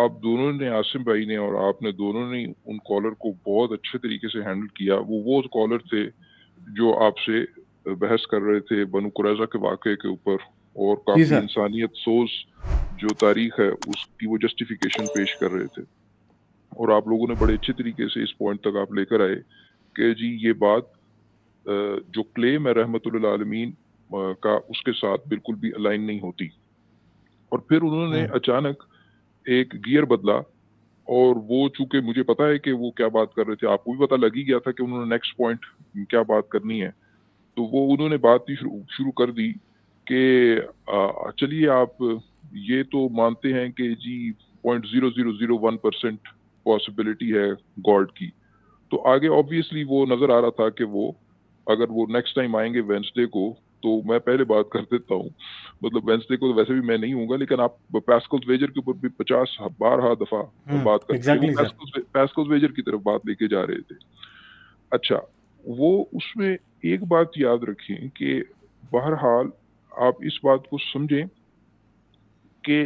آپ دونوں نے, عاصم بھائی نے اور آپ نے دونوں نے ان کالر کو بہت اچھے طریقے سے ہینڈل کیا. وہ کالر تھے جو آپ سے بحث کر رہے تھے بنو قریظہ کے واقعے کے اوپر, اور جی کافی سر. انسانیت سوز جو تاریخ ہے اس کی وہ جسٹیفیکیشن پیش کر رہے تھے. اور آپ لوگوں نے بڑے اچھے طریقے سے اس پوائنٹ تک آپ لے کر آئے کہ جی یہ بات جو کلیم ہے رحمت للعالمین کا, اس کے ساتھ بالکل بھی الائن نہیں ہوتی. اور پھر انہوں نے اچانک ایک گیئر بدلا, اور وہ چونکہ مجھے پتا ہے کہ وہ کیا بات کر رہے تھے, آپ کو بھی پتا لگ ہی گیا تھا کہ انہوں نے نیکسٹ پوائنٹ کیا بات کرنی ہے, تو وہ انہوں نے بات ہی شروع کر دی کہ چلیے آپ یہ تو مانتے ہیں کہ جی 0.0001% پاسبلٹی ہے گاڈ کی. تو آگے آبویسلی وہ نظر آ رہا تھا کہ وہ اگر وہ نیکسٹ ٹائم آئیں گے وینسڈے کو, تو میں پہلے بات کر دیتا ہوں, مطلب وینسڈے کو ویسے بھی میں نہیں ہوں گا, لیکن آپ پیسکل ویجر کے اوپر بھی 50 دفعہ بات کر چکے, وہ ایگزیکٹلی سر. پیسکل ویجر کی طرف بات لے کے جا رہے تھے. اچھا, وہ اس میں ایک بات یاد رکھیں کہ بہرحال آپ اس بات کو سمجھیں کہ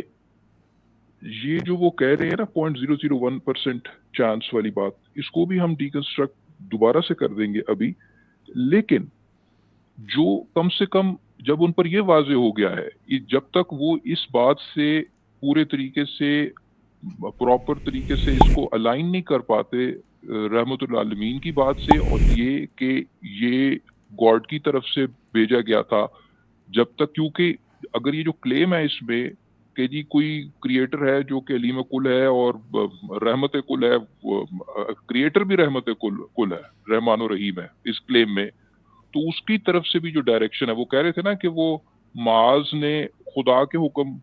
یہ جو وہ کہہ رہے ہیں نا 0.001% چانس والی بات, اس کو بھی ہم ڈیکنسٹرکٹ دوبارہ سے کر دیں گے ابھی, لیکن جو کم سے کم جب ان پر یہ واضح ہو گیا ہے, جب تک وہ اس بات سے پورے طریقے سے پراپر طریقے سے اس کو الائن نہیں کر پاتے رحمت العالمین کی بات سے, اور یہ کہ یہ گاڈ کی طرف سے بھیجا گیا تھا, جب تک, کیونکہ اگر یہ جو کلیم ہے اس میں کہ جی کوئی کریٹر ہے جو کہ علیم کل ہے اور رحمت کل ہے, کریٹر بھی رحمت کل ہے, رحمان و رحیم ہے اس کلیم میں, تو اس کی طرف سے بھی جو ڈائریکشن ہے, وہ کہہ رہے تھے نا کہ وہ معاذ نے خدا کے حکم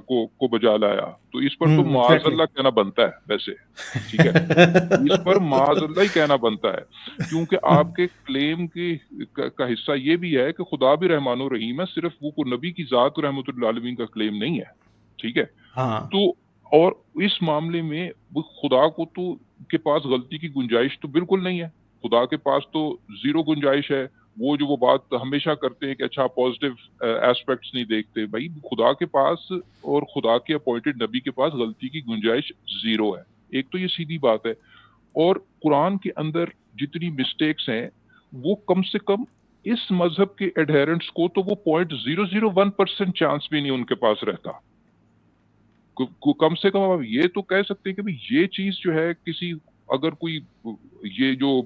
کو بجا لایا, تو اس پر تو معاذ ایگزیکٹلی. اللہ کہنا بنتا ہے ویسے, ٹھیک ہے, اس پر معاذ اللہ ہی کہنا بنتا ہے, کیونکہ آپ کے کلیم کا حصہ یہ بھی ہے کہ خدا بھی رحمان و رحیم ہے, صرف وہ کو نبی کی ذات رحمت العالمین کا کلیم نہیں ہے, ٹھیک ہے. ہاں. تو اور اس معاملے میں خدا کو تو کے پاس غلطی کی گنجائش تو بالکل نہیں ہے, خدا کے پاس تو زیرو گنجائش ہے. وہ بات ہمیشہ کرتے ہیں کہ اچھا پازیٹیو ایسپیکٹس نہیں دیکھتے, بھائی خدا کے پاس اور خدا کے اپوائنٹڈ نبی کے پاس غلطی کی گنجائش زیرو ہے, ایک تو یہ سیدھی بات ہے. اور قرآن کے اندر جتنی مسٹیکس ہیں وہ کم سے کم اس مذہب کے ایڈہیرنٹس کو تو وہ 0.001% چانس بھی نہیں ان کے پاس رہتا. کم سے کم آپ یہ تو کہہ سکتے ہیں کہ یہ چیز جو ہے کسی, اگر کوئی یہ جو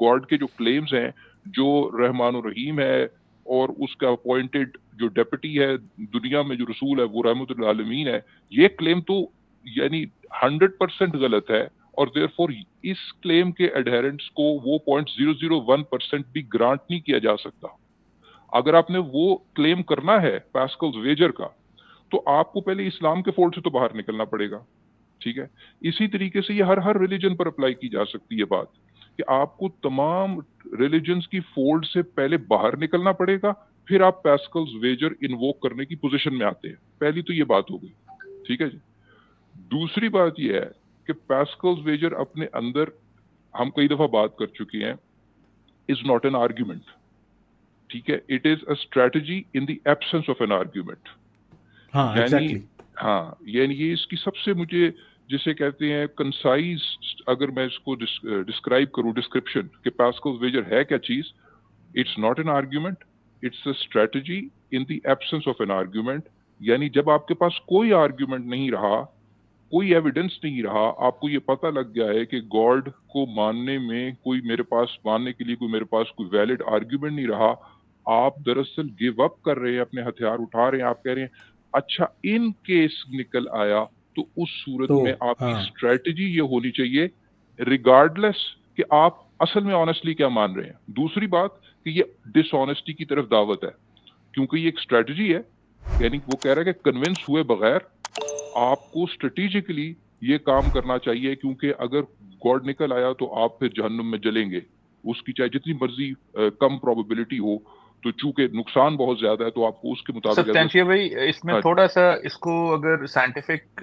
گاڈ کے جو کلیمز ہیں جو رحمان الرحیم ہے اور اس کا اپوائنٹڈ جو ڈیپٹی ہے دنیا میں جو رسول ہے وہ رحمت العالمین ہے, یہ کلیم تو یعنی 100% غلط ہے, اور دیر فور اس کلیم کے ایڈہیرنٹس کو وہ 0.001% بھی گرانٹ نہیں کیا جا سکتا. اگر آپ نے وہ کلیم کرنا ہے پیسکل ویجر کا, تو آپ کو پہلے اسلام کے فولڈ سے تو باہر نکلنا پڑے گا, ٹھیک ہے. اسی طریقے سے یہ ہر ریلیجن پر اپلائی کی جا سکتی ہے بات, کہ آپ کو تمام ریلیجنز کی فولڈ سے پہلے باہر نکلنا پڑے گا, پھر آپ پیسکلز ویجر انووک کرنے کی پوزیشن میں آتے ہیں. پہلی تو یہ بات ہو گئی, ٹھیک ہے جی. دوسری بات یہ ہے کہ پیسکلز ویجر اپنے اندر, ہم کئی دفعہ بات کر چکے ہیں, از ناٹ این آرگیومنٹ, ٹھیک ہے, it is a strategy in the absence of an argument. ہاں یعنی ایگزیکٹلی. ہاں, یعنی یہ اس کی سب سے مجھے جسے کہتے ہیں کنسائز, اگر میں اس کو ڈسکرائب کروں ڈسکرپشن کہ پیسکل ویجر ہے کیا چیز, it's not an argument, it's a strategy in the absence of an argument. یعنی جب آپ کے پاس کوئی آرگیومنٹ نہیں رہا, کوئی ایویڈنس نہیں رہا, آپ کو یہ پتہ لگ گیا ہے کہ گاڈ کو ماننے میں کوئی میرے پاس, ماننے کے لیے کوئی میرے پاس کوئی ویلڈ آرگیومنٹ نہیں رہا, آپ دراصل گیو اپ کر رہے ہیں, اپنے ہتھیار اٹھا رہے ہیں, آپ کہہ رہے ہیں اچھا ان کیس نکل آیا, تو اس صورت تو میں آپ کی ہاں اسٹریٹجی یہ ہونی چاہیے ریگارڈلیس کہ آپ اصل میں آنیسٹلی کیا مان رہے ہیں. دوسری بات کہ یہ ڈس آنیسٹی کی طرف دعوت ہے, کیونکہ یہ ایک اسٹریٹجی ہے, یعنی وہ کہہ رہا ہے کہ کنونس ہوئے بغیر آپ کو اسٹریٹجیکلی یہ کام کرنا چاہیے, کیونکہ اگر گاڈ نکل آیا تو آپ پھر جہنم میں جلیں گے, اس کی چاہے جتنی مرضی کم پروبیبلٹی ہو, تو چونکہ نقصان بہت زیادہ ہے تو آپ کو اس کے مطابق سبسٹینشیا بھائی اس میں ہاں جی تھوڑا سا اس کو اگر سائنٹیفک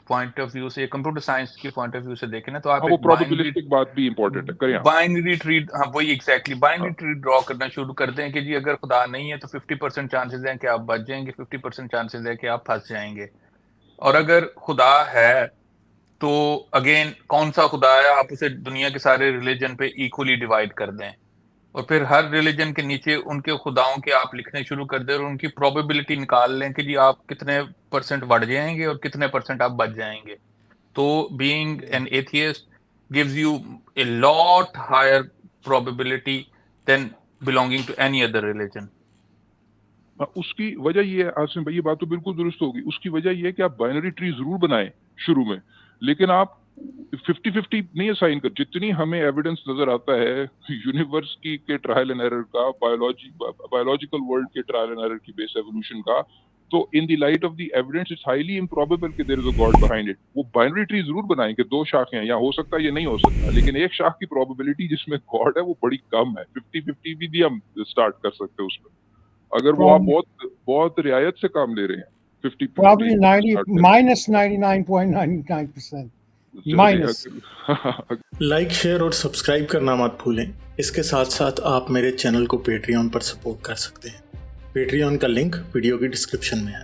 پوائنٹ آف ویو سے, کمپیوٹر سائنس کے پوائنٹ آف ویو سے دیکھیں نا, تو آپ ہاں, وہ ایک پروبیبلسٹک بات بھی امپورٹنٹ ہے, کریں آپ. بائنری ٹری, ہاں وہی ایگزیکٹلی ہاں بائنری ٹری ڈرا کرنا شروع کرتے ہیں کہ جی اگر خدا نہیں ہے تو 50% چانسز ہیں کہ آپ بچ جائیں گے, 50% چانسز ہے کہ آپ پھنس جائیں گے. اور اگر خدا ہے تو اگین کون سا خدا ہے، آپ اسے دنیا کے سارے ریلیجن پہ ایکولی ڈیوائڈ کر دیں، اور پھر ہر ریلیجن کے نیچے ان کے خداؤں کے آپ لکھنے شروع کر دیں اور ان کی پروبیبلٹی نکال لیں کہ جی آپ کتنے پرسنٹ بڑھ جائیں گے اور کتنے پرسنٹ آپ بچ جائیں گے. تو being an atheist gives you a lot higher probability than belonging to any other religion. اس کی وجہ یہ ہے عاصم بھائی، یہ بات تو بالکل درست ہوگی، اس کی وجہ یہ ہے کہ آپ بائنری ٹری ضرور بنائیں شروع میں، لیکن آپ 50-50 نہیں اسائن کر. جتنی ہمیں ایویڈنس نظر آتا ہے یونیورس کی کے ٹرائل اینڈ ایرر کا، بایولوجیکل ورلڈ کے ٹرائل اینڈ ایرر کی بیس ایوولوشن کا، تو in the light of the evidence it's highly improbable کہ there is a God behind it. وہ بائنری ٹری ضرور بنائیں کہ 2 شاخیں ہیں، یا ہو سکتا ہے یہ نہیں ہو سکتا، لیکن ایک شاخ کی پروبیبلٹی جس میں گاڈ ہے وہ بڑی کم ہے. 50-50 بھی ہم اسٹارٹ کر سکتے ہیں اس میں، اگر وہ آپ بہت رعایت سے کام لے رہے ہیں. 50 probably 90 minus 99.99%. Minus. Like, share اور سبسکرائب کرنا مت بھولیں. اس کے ساتھ ساتھ آپ میرے چینل کو پیٹریون پر سپورٹ کر سکتے ہیں. پیٹریون کا لنک ویڈیو کی ڈسکرپشن میں ہے.